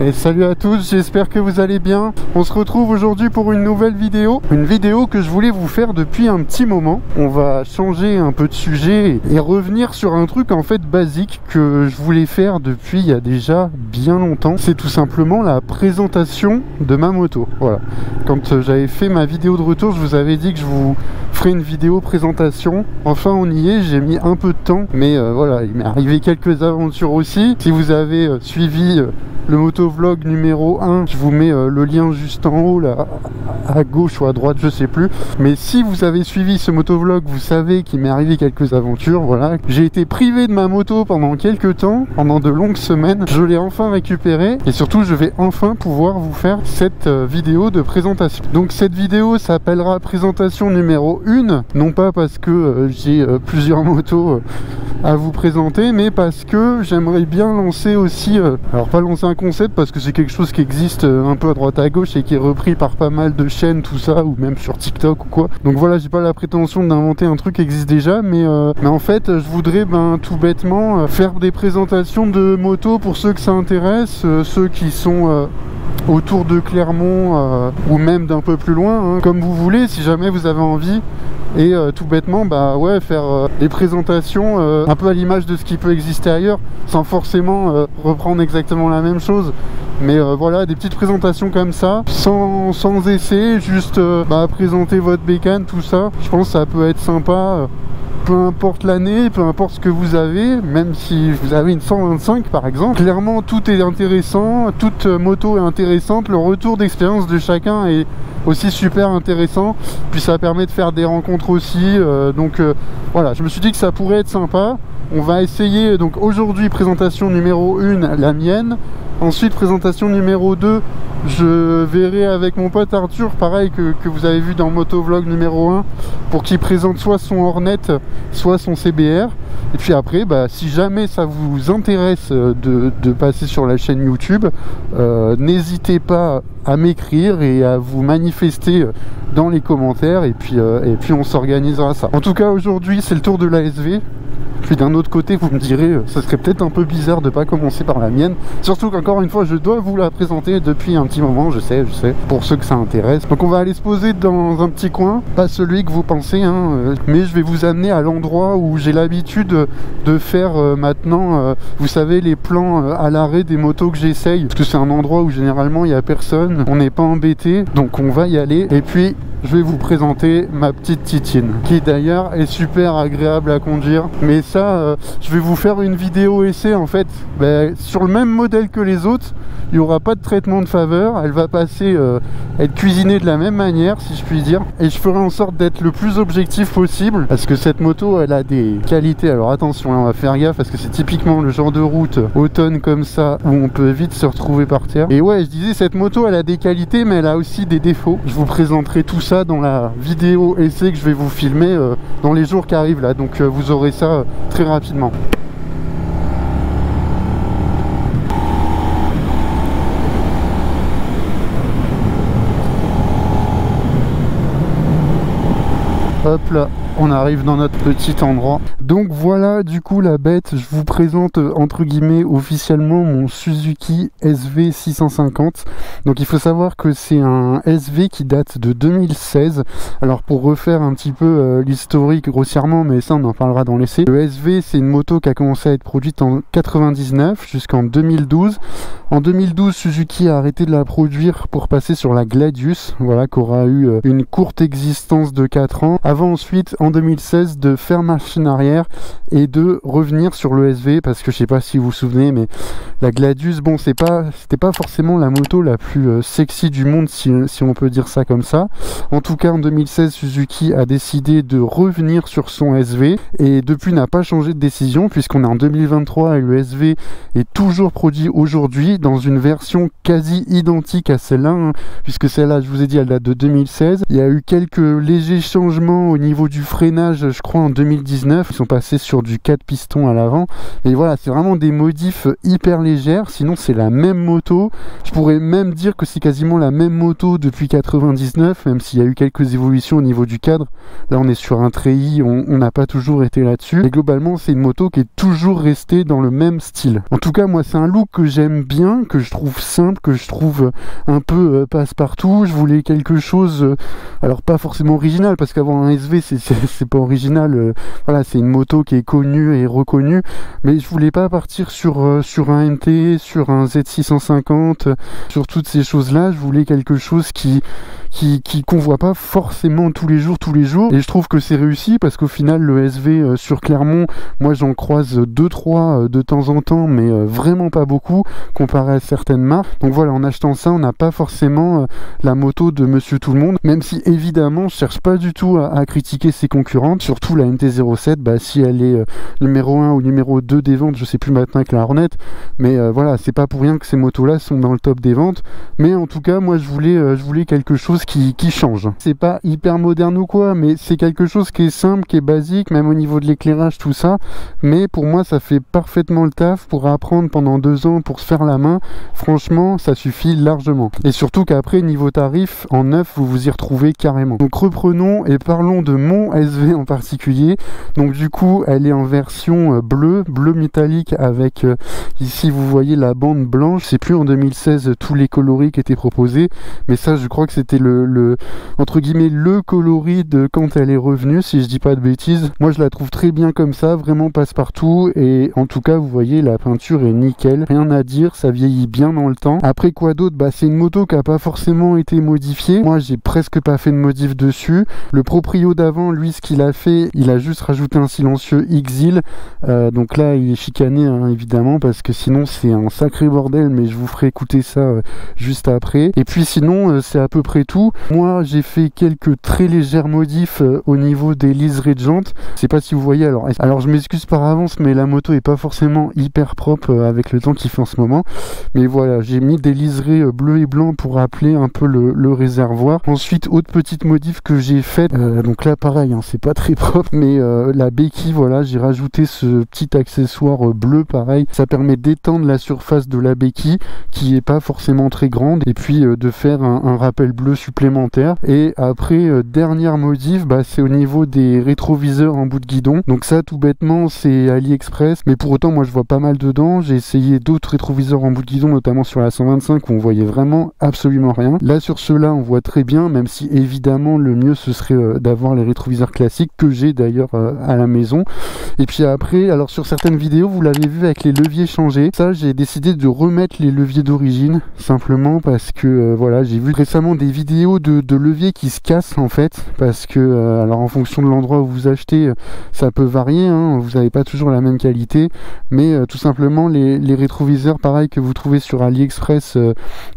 Et salut à tous, j'espère que vous allez bien. On se retrouve aujourd'hui pour une nouvelle vidéo. Une vidéo que je voulais vous faire depuis un petit moment. On va changer un peu de sujet et revenir sur un truc en fait basique que je voulais faire depuis il y a déjà bien longtemps. C'est tout simplement la présentation de ma moto. Voilà. Quand j'avais fait ma vidéo de retour, je vous avais dit que je vous ferai une vidéo présentation. Enfin on y est, j'ai mis un peu de temps. Mais voilà, il m'est arrivé quelques aventures aussi. Si vous avez suivi le motovlog numéro 1, je vous mets le lien juste en haut là, à gauche ou à droite, je sais plus. Mais si vous avez suivi ce motovlog, vous savez qu'il m'est arrivé quelques aventures. Voilà, j'ai été privé de ma moto pendant quelques temps, pendant de longues semaines. Je l'ai enfin récupérée et surtout je vais enfin pouvoir vous faire cette vidéo de présentation. Donc cette vidéo s'appellera présentation numéro 1, non pas parce que j'ai plusieurs motos à vous présenter, mais parce que j'aimerais bien lancer aussi, alors pas lancer un concept parce que c'est quelque chose qui existe un peu à droite à gauche et qui est repris par pas mal de chaînes, tout ça, ou même sur TikTok ou quoi. Donc voilà, j'ai pas la prétention d'inventer un truc qui existe déjà, mais en fait je voudrais tout bêtement faire des présentations de motos pour ceux que ça intéresse, ceux qui sont autour de Clermont ou même d'un peu plus loin, hein, comme vous voulez, si jamais vous avez envie. Et tout bêtement ouais, faire des présentations un peu à l'image de ce qui peut exister ailleurs, sans forcément reprendre exactement la même chose, mais voilà, des petites présentations comme ça, sans essai, juste présenter votre bécane, tout ça. Je pense que ça peut être sympa, peu importe l'année, peu importe ce que vous avez, même si vous avez une 125 par exemple. Clairement tout est intéressant, toute moto est intéressante, le retour d'expérience de chacun est aussi super intéressant, puis ça permet de faire des rencontres aussi, donc voilà, je me suis dit que ça pourrait être sympa. On va essayer, donc aujourd'hui présentation numéro 1, la mienne. Ensuite présentation numéro 2, je verrai avec mon pote Arthur, pareil que vous avez vu dans motovlog numéro 1, pour qu'il présente soit son Hornet, soit son CBR. Et puis après, si jamais ça vous intéresse de passer sur la chaîne YouTube, n'hésitez pas à m'écrire et à vous manifester dans les commentaires, et puis on s'organisera ça. En tout cas aujourd'hui c'est le tour de l'ASV. Puis d'un autre côté vous me direz, ça serait peut-être un peu bizarre de pas commencer par la mienne, surtout qu'encore une fois je dois vous la présenter depuis un petit moment, je sais, pour ceux que ça intéresse. Donc on va aller se poser dans un petit coin, pas celui que vous pensez, hein, mais je vais vous amener à l'endroit où j'ai l'habitude de faire maintenant, vous savez, les plans à l'arrêt des motos que j'essaye, parce que c'est un endroit où généralement il n'y a personne, on n'est pas embêté, donc on va y aller. Et puis je vais vous présenter ma petite Titine, qui d'ailleurs est super agréable à conduire. Mais ça, je vais vous faire une vidéo essai en fait, sur le même modèle que les autres. Il n'y aura pas de traitement de faveur, elle va passer, être cuisinée de la même manière si je puis dire. Et je ferai en sorte d'être le plus objectif possible, parce que cette moto elle a des qualités. Alors attention, on va faire gaffe, parce que c'est typiquement le genre de route automne comme ça, où on peut vite se retrouver par terre. Et ouais, je disais, cette moto elle a des qualités, mais elle a aussi des défauts. Je vous présenterai tout ça dans la vidéo essai que je vais vous filmer dans les jours qui arrivent là, donc vous aurez ça très rapidement. Hop là, on arrive dans notre petit endroit. Donc voilà, du coup la bête, je vous présente entre guillemets officiellement mon Suzuki SV 650. Donc il faut savoir que c'est un SV qui date de 2016. Alors pour refaire un petit peu l'historique grossièrement, mais ça on en parlera dans l'essai. Le SV c'est une moto qui a commencé à être produite en 99 jusqu'en 2012. En 2012 Suzuki a arrêté de la produire pour passer sur la Gladius, voilà, qui aura eu une courte existence de 4 ans. Avant ensuite en 2016 de faire machine arrière et de revenir sur le SV, parce que je sais pas si vous vous souvenez, mais la Gladius, bon, c'était pas forcément la moto la plus sexy du monde, si on peut dire ça comme ça. En tout cas en 2016 Suzuki a décidé de revenir sur son SV et depuis n'a pas changé de décision, puisqu'on est en 2023 et le SV est toujours produit aujourd'hui dans une version quasi identique à celle-là, hein, puisque celle-là, je vous ai dit, elle date de 2016. Il y a eu quelques légers changements au niveau du freinage, je crois, en 2019. Ils sont passés sur du 4 pistons à l'avant. Et voilà, c'est vraiment des modifs hyper légères. Sinon, c'est la même moto. Je pourrais même dire que c'est quasiment la même moto depuis 99, même s'il y a eu quelques évolutions au niveau du cadre. Là, on est sur un treillis, on n'a pas toujours été là-dessus. Et globalement, c'est une moto qui est toujours restée dans le même style. En tout cas, moi, c'est un look que j'aime bien, que je trouve simple, que je trouve un peu passe-partout. Je voulais quelque chose, alors pas forcément original, parce qu'avoir un SV, c'est pas original. Voilà, c'est une moto qui est connue et reconnue, mais je voulais pas partir sur un MT, sur un Z650, sur toutes ces choses-là. Je voulais quelque chose qu'on voit pas forcément tous les jours, et je trouve que c'est réussi, parce qu'au final, le SV sur Clermont, moi j'en croise 2-3 de temps en temps, mais vraiment pas beaucoup comparé à certaines marques. Donc voilà, en achetant ça, on n'a pas forcément la moto de Monsieur Tout le Monde, même si évidemment je cherche pas du tout à critiquer ses concurrentes, surtout la MT-07, bah, si elle est numéro 1 ou numéro 2 des ventes, je sais plus maintenant avec la Hornet, mais voilà, c'est pas pour rien que ces motos là sont dans le top des ventes. Mais en tout cas, moi je voulais quelque chose qui change. C'est pas hyper moderne ou quoi, mais c'est quelque chose qui est simple, qui est basique, même au niveau de l'éclairage, tout ça. Mais pour moi, ça fait parfaitement le taf. Pour apprendre pendant 2 ans, pour se faire la main, franchement, ça suffit largement. Et surtout qu'après, niveau tarif, en neuf, vous vous y retrouvez carrément. Donc reprenons et parlons de mon SV en particulier. Donc du coup, elle est en version bleu métallique, avec ici vous voyez la bande blanche. C'est plus en 2016 tous les coloris qui étaient proposés, mais ça je crois que c'était entre guillemets le coloris de quand elle est revenue, si je dis pas de bêtises. Moi je la trouve très bien comme ça, vraiment passe-partout, et en tout cas vous voyez la peinture est nickel, rien à dire, ça vieillit bien dans le temps. Après quoi d'autre, bah c'est une moto qui a pas forcément été modifiée. Moi j'ai presque pas fait de modif dessus. Le proprio d'avant, lui, ce qu'il a fait, il a juste rajouté un silencieux Exil, donc là il est chicané hein, évidemment, parce que sinon c'est un sacré bordel, mais je vous ferai écouter ça juste après. Et puis sinon c'est à peu près tout. Moi j'ai fait quelques très légères modifs au niveau des liserés de jantes. Je sais pas si vous voyez, alors je m'excuse par avance, mais la moto est pas forcément hyper propre avec le temps qu'il fait en ce moment, mais voilà, j'ai mis des liserés bleu et blanc pour rappeler un peu le réservoir. Ensuite, autre petite modif que j'ai faite, donc là pareil hein, c'est pas très propre, mais la béquille, voilà, j'ai rajouté ce petit accessoire bleu, pareil, ça permet d'étendre la surface de la béquille qui est pas forcément très grande, et puis de faire un rappel bleu supplémentaire. Et après, dernière modif, bah, c'est au niveau des rétroviseurs en bout de guidon. Donc ça, tout bêtement, c'est AliExpress, mais pour autant moi je vois pas mal dedans. J'ai essayé d'autres rétroviseurs en bout de guidon, notamment sur la 125 où on voyait vraiment absolument rien. Là sur ceux-là on voit très bien, même si évidemment le mieux ce serait d'avoir les rétroviseurs classiques, que j'ai d'ailleurs à la maison. Et puis après, alors sur certaines vidéos vous l'avez vu avec les leviers changés, ça j'ai décidé de remettre les leviers d'origine, simplement parce que voilà, j'ai vu récemment des vidéos de leviers qui se cassent en fait, parce que alors en fonction de l'endroit où vous achetez, ça peut varier hein, vous n'avez pas toujours la même qualité, mais tout simplement les rétroviseurs pareil que vous trouvez sur AliExpress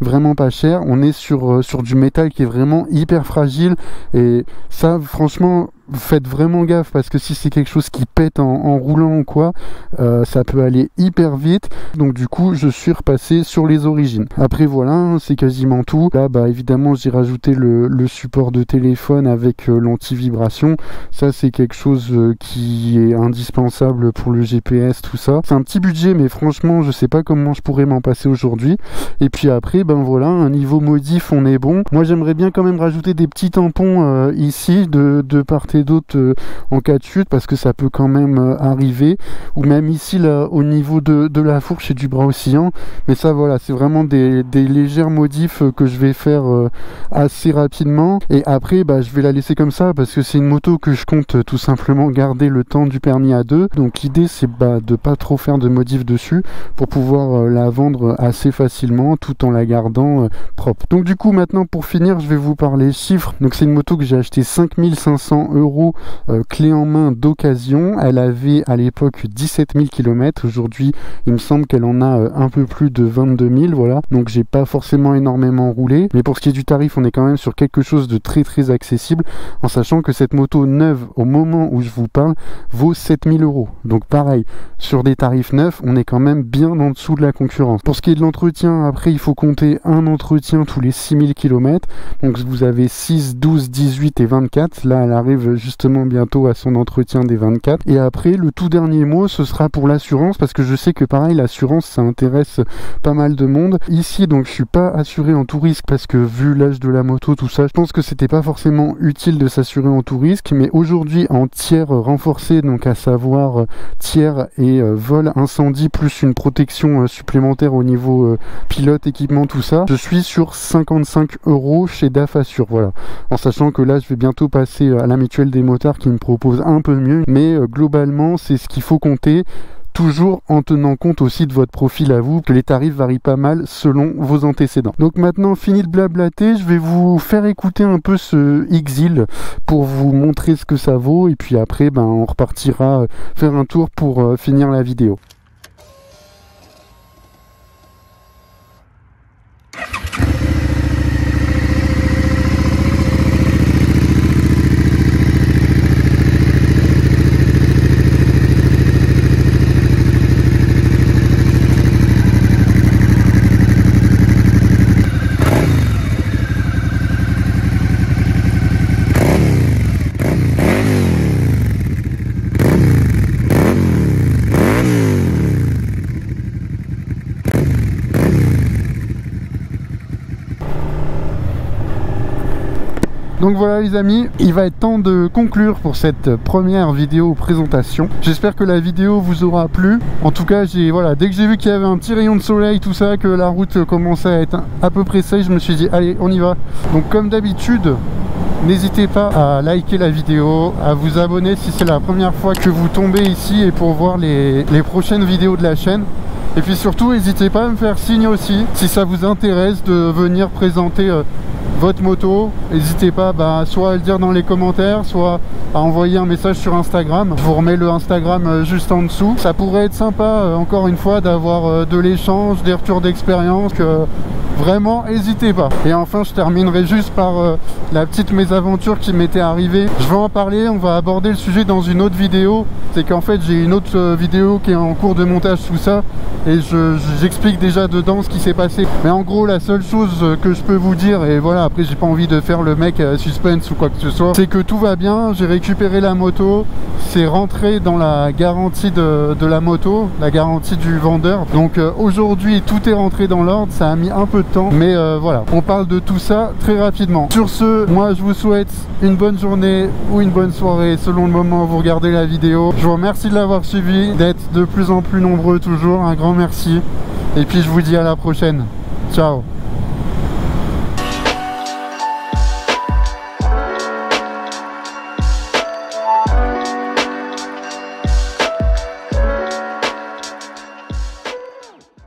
vraiment pas cher, on est sur du métal qui est vraiment hyper fragile, et ça franchement faites vraiment gaffe, parce que si c'est quelque chose qui pète en roulant ou quoi, ça peut aller hyper vite. Donc du coup je suis repassé sur les origines. Après voilà hein, c'est quasiment tout. Là bah évidemment j'ai rajouté le support de téléphone avec l'anti-vibration. Ça c'est quelque chose qui est indispensable pour le GPS, tout ça. C'est un petit budget, mais franchement je sais pas comment je pourrais m'en passer aujourd'hui. Et puis après ben voilà, un niveau modif on est bon. Moi j'aimerais bien quand même rajouter des petits tampons ici de part et d'autre en cas de chute, parce que ça peut quand même arriver, ou même ici là au niveau de la fourche et du bras oscillant. Mais ça voilà, c'est vraiment des légères modifs que je vais faire assez rapidement. Et après bah, je vais la laisser comme ça, parce que c'est une moto que je compte tout simplement garder le temps du permis A2. Donc l'idée c'est bah, de pas trop faire de modifs dessus, pour pouvoir la vendre assez facilement tout en la gardant propre. Donc du coup maintenant pour finir je vais vous parler chiffres. Donc c'est une moto que j'ai acheté 5500 € clé en main d'occasion. Elle avait à l'époque 17 000 km. Aujourd'hui il me semble qu'elle en a un peu plus de 22 000, voilà. Donc j'ai pas forcément énormément roulé, mais pour ce qui est du tarif on est quand même sur quelque chose de très accessible, en sachant que cette moto neuve au moment où je vous parle vaut 7 000 €. Donc pareil, sur des tarifs neufs on est quand même bien en dessous de la concurrence. Pour ce qui est de l'entretien, après il faut compter un entretien tous les 6 000 km. Donc vous avez 6, 12, 18 et 24. Là elle arrive justement bientôt à son entretien des 24. Et après, le tout dernier mot, ce sera pour l'assurance, parce que je sais que pareil, l'assurance, ça intéresse pas mal de monde. Ici, donc, je suis pas assuré en tout risque, parce que vu l'âge de la moto, tout ça, je pense que c'était pas forcément utile de s'assurer en tout risque. Mais aujourd'hui, en tiers renforcé, donc à savoir tiers et vol incendie, plus une protection supplémentaire au niveau pilote, équipement, tout ça, je suis sur 55 € chez DAF Assure, voilà. En sachant que là, je vais bientôt passer à la mutuelle des motards qui me propose un peu mieux, mais globalement, c'est ce qu'il faut compter, toujours en tenant compte aussi de votre profil à vous, que les tarifs varient pas mal selon vos antécédents. Donc maintenant, fini de blablater, je vais vous faire écouter un peu ce Exil pour vous montrer ce que ça vaut, et puis après, ben, on repartira faire un tour pour finir la vidéo. Donc voilà les amis, il va être temps de conclure pour cette première vidéo présentation. J'espère que la vidéo vous aura plu. En tout cas, voilà, dès que j'ai vu qu'il y avait un petit rayon de soleil, tout ça, que la route commençait à être à peu près sèche, je me suis dit allez, on y va. Donc comme d'habitude, n'hésitez pas à liker la vidéo, à vous abonner si c'est la première fois que vous tombez ici et pour voir les prochaines vidéos de la chaîne. Et puis surtout, n'hésitez pas à me faire signe aussi si ça vous intéresse de venir présenter votre moto. N'hésitez pas soit à le dire dans les commentaires, soit à envoyer un message sur Instagram. Je vous remets le Instagram juste en dessous. Ça pourrait être sympa, encore une fois, d'avoir de l'échange, des retours d'expérience. Vraiment, n'hésitez pas. Et enfin, je terminerai juste par la petite mésaventure qui m'était arrivée. Je vais en parler, on va aborder le sujet dans une autre vidéo. C'est qu'en fait, j'ai une autre vidéo qui est en cours de montage, tout ça. Et j'explique déjà dedans ce qui s'est passé. Mais en gros, la seule chose que je peux vous dire, et voilà, après j'ai pas envie de faire le mec suspense ou quoi que ce soit, c'est que tout va bien, j'ai récupéré la moto, c'est rentré dans la garantie de la moto, la garantie du vendeur. Donc aujourd'hui, tout est rentré dans l'ordre, ça a mis un peu de temps, mais voilà, on parle de tout ça très rapidement. Sur ce, moi je vous souhaite une bonne journée ou une bonne soirée selon le moment où vous regardez la vidéo. Je vous remercie de l'avoir suivi, d'être de plus en plus nombreux toujours, un grand merci, et puis je vous dis à la prochaine. Ciao.